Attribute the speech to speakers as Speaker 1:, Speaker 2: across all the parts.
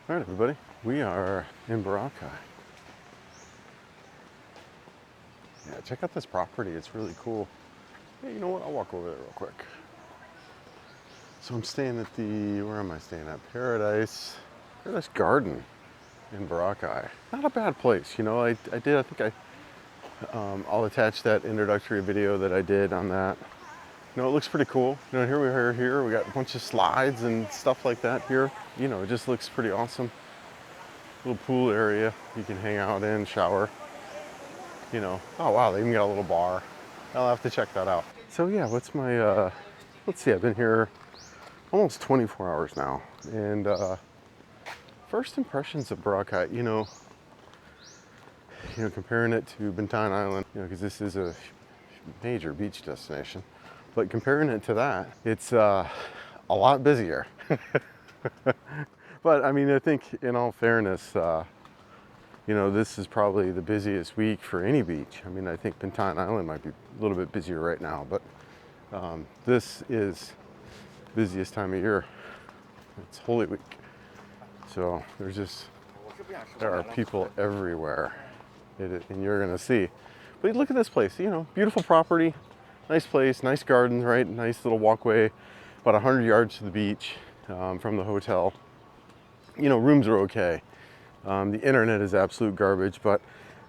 Speaker 1: All right, everybody, we are in Boracay. Yeah, check out this property. It's really cool. Hey, you know what? I'll walk over there real quick. So I'm staying at where am I staying at? Paradise Garden in Boracay. Not a bad place, you know. I'll attach that introductory video that I did on that. You know, it looks pretty cool. You know, here we are here. We got a bunch of slides and stuff like that here. You know, it just looks pretty awesome. Little pool area you can hang out in, shower. You know, oh wow, they even got a little bar. I'll have to check that out. So yeah, what's my, let's see, I've been here almost 24 hours now. And first impressions of Boracay, comparing it to Bintan Island, because this is a major beach destination. But comparing it to that, it's a lot busier. But I mean, I think in all fairness, this is probably the busiest week for any beach. I mean, I think Bintan Island might be a little bit busier right now, but this is busiest time of year. It's Holy Week. So there are people everywhere, and you're gonna see. But look at this place, beautiful property, nice place, nice gardens, right? Nice little walkway, about 100 yards to the beach from the hotel. Rooms are okay. The internet is absolute garbage, but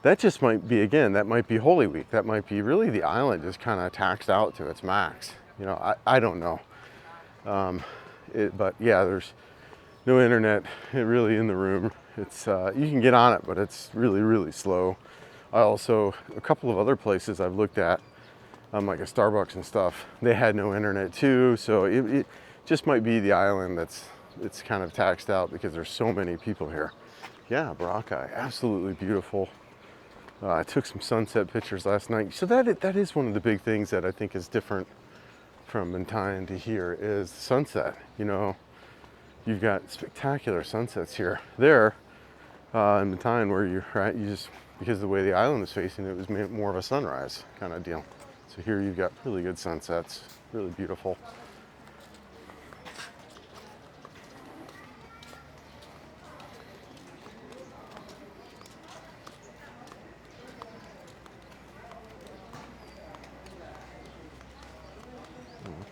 Speaker 1: that just might be, again, that might be Holy Week. That might be really the island just kind of taxed out to its max. I don't know. But yeah, there's no internet really in the room. It's you can get on it, but it's really, really slow. A couple of other places I've looked at, like a Starbucks and stuff, they had no internet too. So it just might be the island it's kind of taxed out because there's so many people here. Yeah, Boracay, absolutely beautiful. I took some sunset pictures last night. So that is one of the big things that I think is different from Bintan to here is sunset. You've got spectacular sunsets here. There, in Bintan, where you're right, you just, because of the way the island is facing, it was more of a sunrise kind of deal. So here you've got really good sunsets, really beautiful.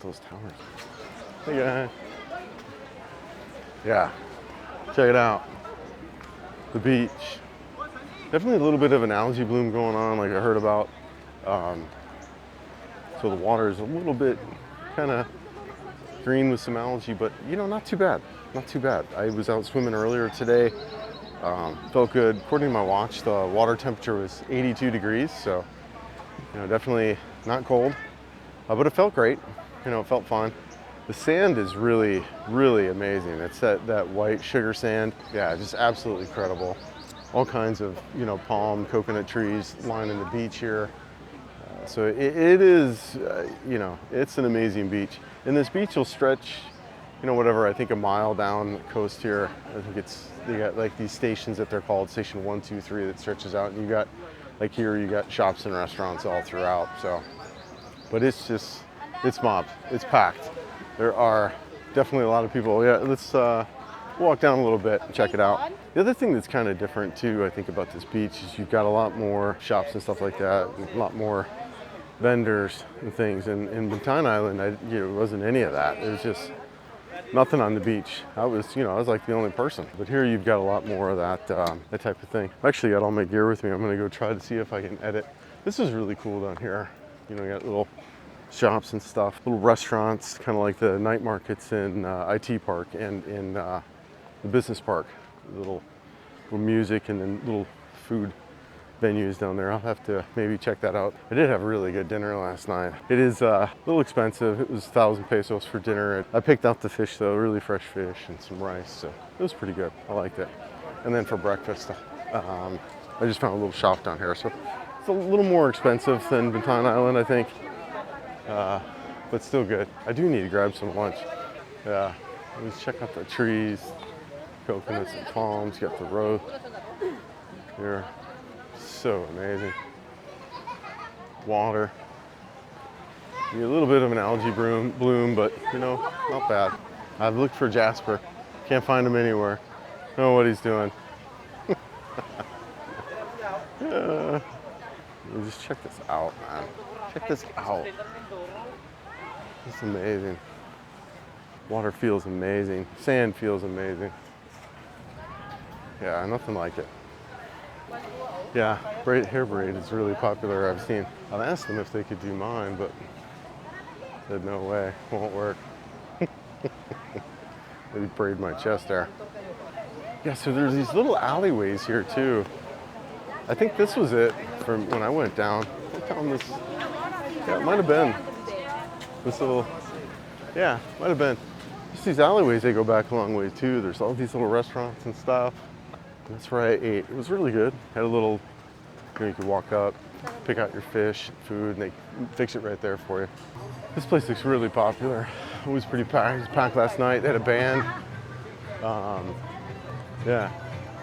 Speaker 1: Those towers. Hey guys. Yeah, check it out. The beach. Definitely a little bit of an algae bloom going on, like I heard about. So the water is a little bit kind of green with some algae, but not too bad. Not too bad. I was out swimming earlier today. Felt good. According to my watch, the water temperature was 82 degrees, so definitely not cold, but it felt great. It felt fun. The sand is really, really amazing. It's that white sugar sand. Yeah, just absolutely incredible. All kinds of, palm, coconut trees lining the beach here. So it is, it's an amazing beach. And this beach will stretch, I think a mile down the coast here. I think they got like these stations that they're called, station 1, 2, 3, that stretches out. And you got, like here, you got shops and restaurants all throughout. So, but it's mobbed, it's packed. There are definitely a lot of people. Yeah, let's walk down a little bit and check it out. The other thing that's kind of different too, I think, about this beach is you've got a lot more shops and stuff like that, a lot more vendors and things. And in Bintan Island, it wasn't any of that. It was just nothing on the beach. I was like the only person. But here you've got a lot more of that type of thing. I've actually got all my gear with me. I'm gonna go try to see if I can edit. This is really cool down here. You got little shops and stuff, little restaurants, kind of like the night markets in IT Park and in the business park. Little music and then little food venues down there. I'll have to maybe check that out. I did have a really good dinner last night. It is a little expensive. It was 1,000 pesos for dinner. I picked out the fish though, really fresh fish and some rice. So it was pretty good. I liked it. And then for breakfast, I just found a little shop down here. So it's a little more expensive than Bintan Island, I think. But still good. I do need to grab some lunch. Yeah, let's check out the trees, coconuts and palms. Got the road here. So amazing. Water. A little bit of an algae bloom, but not bad. I've looked for jasper. Can't find them anywhere. know what he's doing. Just check this out, man. Check this out. It's amazing. Water feels amazing. Sand feels amazing. Yeah, nothing like it. Yeah, hair braid is really popular, I've seen. I've asked them if they could do mine, but said no way, won't work. Maybe braid my chest there. Yeah, so there's these little alleyways here too. I think this was it from when I went down. I found this, yeah, it might have been this little, yeah, might have been. Just these alleyways, they go back a long way too. There's all these little restaurants and stuff. And that's where I ate. It was really good. Had a little, you could walk up, pick out your fish, food, and they fix it right there for you. This place looks really popular. It was pretty packed. It was packed last night. They had a band. Yeah,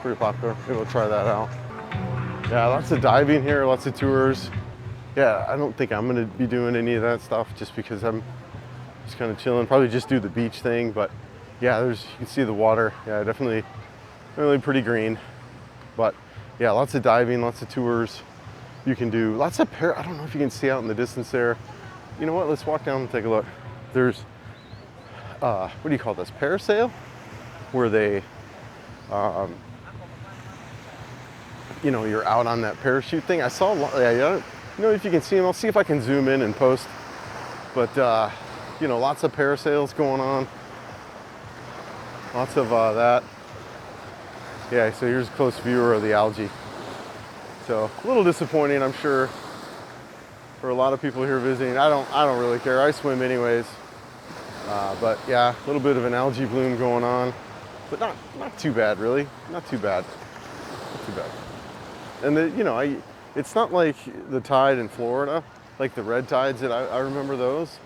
Speaker 1: pretty popular. Maybe we'll try that out. Yeah, lots of diving here, lots of tours. Yeah, I don't think I'm gonna be doing any of that stuff just because I'm just kind of chilling. Probably just do the beach thing, but yeah, you can see the water. Yeah, definitely really pretty green. But yeah, lots of diving, lots of tours. You can do lots of I don't know if you can see out in the distance there. You know what? Let's walk down and take a look. There's what do you call this? Parasail, where they, you know, you're out on that parachute thing. I saw, yeah, you know, if you can see them, I'll see if I can zoom in and post. But you know, lots of parasails going on. Lots of that. Yeah, so here's a close viewer of the algae. So a little disappointing, I'm sure, for a lot of people here visiting. I don't really care. I swim anyways. But yeah, a little bit of an algae bloom going on, but not too bad, really. Not too bad. Not too bad. And you know, it's not like the tide in Florida, like the red tides that I remember those.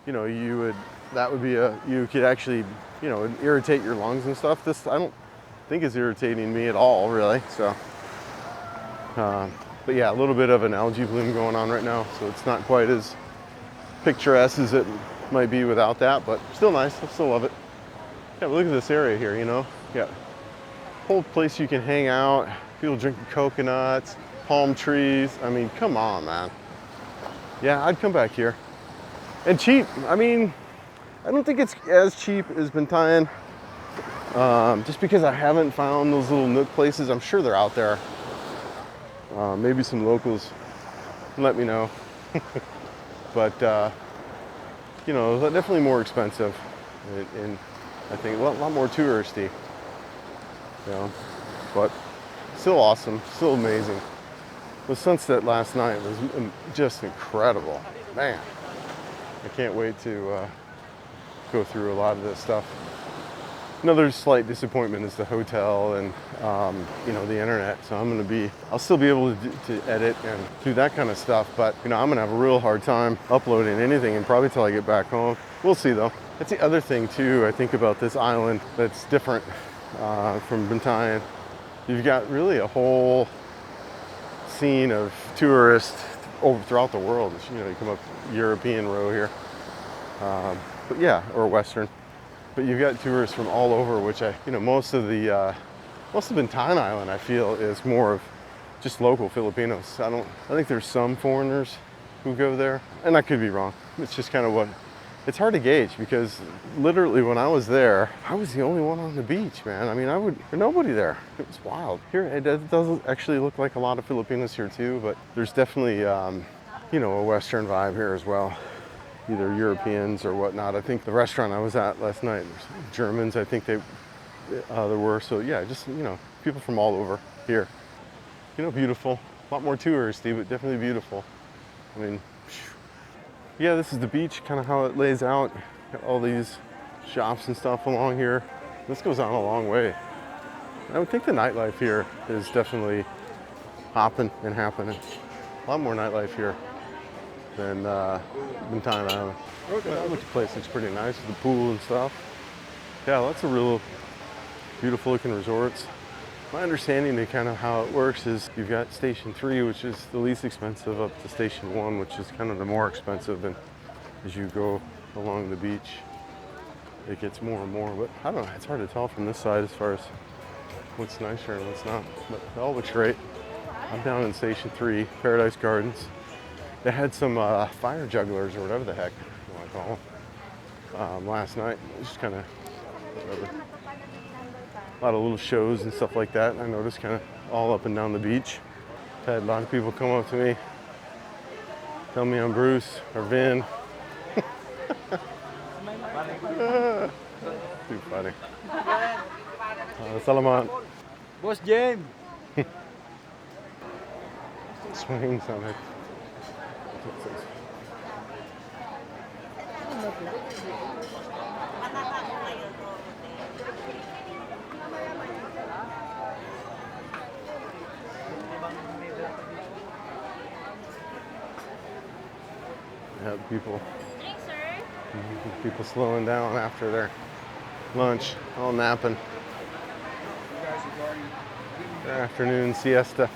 Speaker 1: You know, that would be you could actually, you know, irritate your lungs and stuff. This I don't think is irritating me at all, really. So, but yeah, a little bit of an algae bloom going on right now, so it's not quite as picturesque as it might be without that, but still nice. I still love it. Yeah, but look at this area here, you know. Yeah, whole place you can hang out. People drinking coconuts, palm trees. I mean, come on, man. Yeah, I'd come back here. And cheap. I mean, I don't think it's as cheap as Bintayan. Just because I haven't found those little nook places. I'm sure they're out there. Maybe some locals can let me know. But you know, definitely more expensive, and I think a lot more touristy. You know, but still awesome, still amazing. The sunset last night was just incredible, man. I can't wait to go through a lot of this stuff. Another slight disappointment is the hotel and you know, the internet. So I'll still be able to edit and do that kind of stuff, but you know, I'm gonna have a real hard time uploading anything, and probably till I get back home. We'll see though. That's the other thing too, I think, about this island that's different from Bintayan. You've got really a whole scene of tourists over throughout the world. You know, you come up European row here, but yeah, or Western. But you've got tourists from all over, which you know, most of Bintayan Island, I feel, is more of just local Filipinos. I think there's some foreigners who go there, and I could be wrong. It's just kind of it's hard to gauge, because literally when I was there, I was the only one on the beach, man. I mean, there's nobody there. It was wild. Here, it doesn't actually look like a lot of Filipinos here too, but there's definitely, you know, a Western vibe here as well. Either Europeans or whatnot. I think the restaurant I was at last night, Germans, I think there were. So yeah, just, you know, people from all over here. You know, beautiful. A lot more touristy, but definitely beautiful. I mean, yeah, this is the beach, kind of how it lays out. Got all these shops and stuff along here. This goes on a long way. I would think the nightlife here is definitely hopping and happening. A lot more nightlife here than Bintayan Island. The place looks pretty nice with the pool and stuff. Yeah, lots of real beautiful looking resorts. My understanding of kind of how it works is you've got Station 3, which is the least expensive, up to Station 1, which is kind of the more expensive. And as you go along the beach, it gets more and more. But I don't know, it's hard to tell from this side as far as what's nicer and what's not. But it all looks great. I'm down in Station 3, Paradise Gardens. They had some fire jugglers or whatever the heck you want to call them last night. It was just kind of whatever. A lot of little shows and stuff like that. I noticed kind of all up and down the beach. Had a lot of people come up to me, tell me I'm Bruce or Vin. Too funny. Salamat.
Speaker 2: Boss James.
Speaker 1: Swinging something. Yeah, people slowing down after their lunch, all napping. Their afternoon siesta.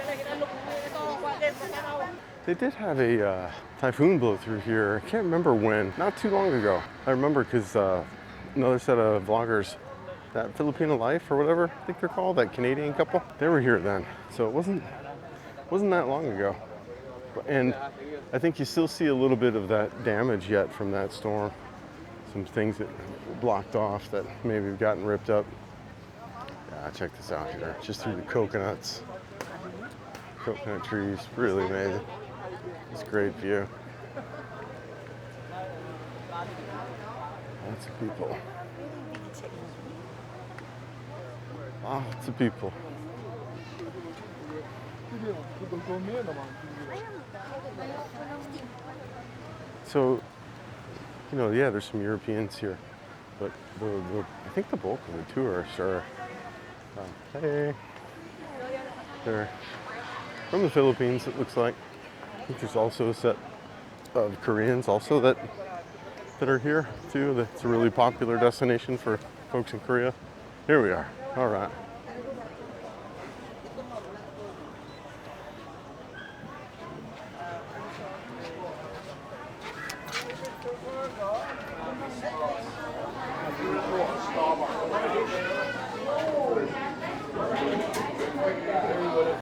Speaker 1: They did have a typhoon blow through here. I can't remember when. Not too long ago. I remember because another set of vloggers, that Filipino Life or whatever I think they're called, that Canadian couple, they were here then. So it wasn't that long ago. And I think you still see a little bit of that damage yet from that storm. Some things that blocked off that maybe have gotten ripped up. Yeah, check this out here. Just through the coconuts. Coconut trees, really amazing. It's a great view. Lots of people. Lots of people. So, you know, yeah, there's some Europeans here, but I think the bulk of the tourists are, hey, they're from the Philippines, it looks like. I think there's also a set of Koreans also that are here too. It's a really popular destination for folks in Korea. Here we are. All right.